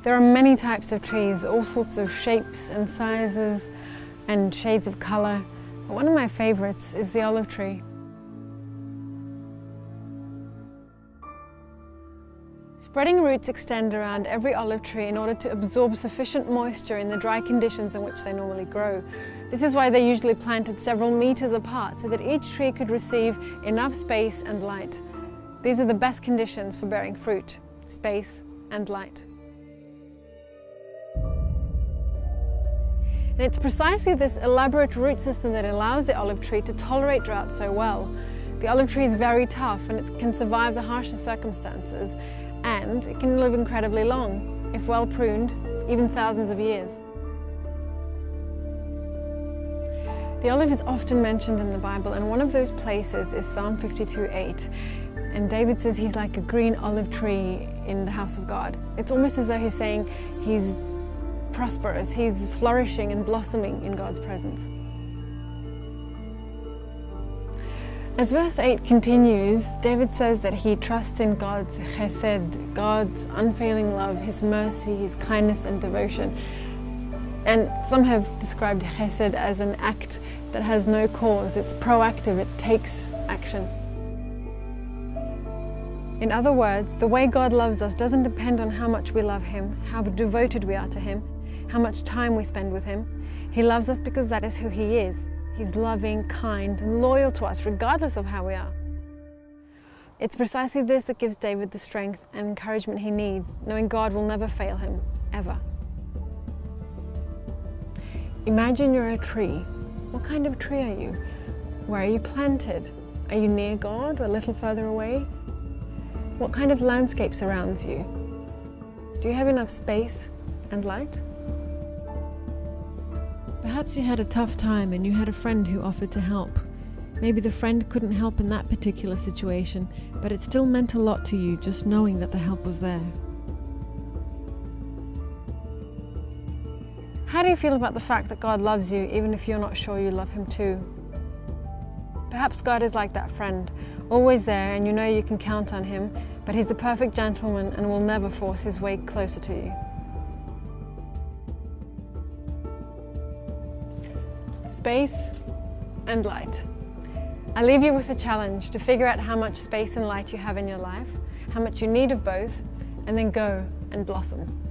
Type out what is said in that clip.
There are many types of trees, all sorts of shapes and sizes and shades of color. One of my favorites is the olive tree. Spreading roots extend around every olive tree in order to absorb sufficient moisture in the dry conditions in which they normally grow. This is why they're usually planted several meters apart so that each tree could receive enough space and light. These are the best conditions for bearing fruit: space and light. And it's precisely this elaborate root system that allows the olive tree to tolerate drought so well. The olive tree is very tough and it can survive the harshest circumstances, and it can live incredibly long, if well pruned, even thousands of years. The olive is often mentioned in the Bible, and one of those places is Psalm 52:8. And David says he's like a green olive tree in the house of God. It's almost as though he's saying he's prosperous, he's flourishing and blossoming in God's presence. As verse 8 continues, David says that he trusts in God's chesed, God's unfailing love, His mercy, His kindness and devotion. And some have described chesed as an act that has no cause. It's proactive, it takes action. In other words, the way God loves us doesn't depend on how much we love Him, how devoted we are to Him, how much time we spend with Him. He loves us because that is who He is. He's loving, kind, and loyal to us, regardless of how we are. It's precisely this that gives David the strength and encouragement he needs, knowing God will never fail him, ever. Imagine you're a tree. What kind of tree are you? Where are you planted? Are you near God or a little further away? What kind of landscape surrounds you? Do you have enough space and light? Perhaps you had a tough time and you had a friend who offered to help. Maybe the friend couldn't help in that particular situation, but it still meant a lot to you just knowing that the help was there. How do you feel about the fact that God loves you even if you're not sure you love Him too? Perhaps God is like that friend, always there and you know you can count on Him, but He's the perfect gentleman and will never force His way closer to you. Space and light. I leave you with a challenge to figure out how much space and light you have in your life, how much you need of both, and then go and blossom.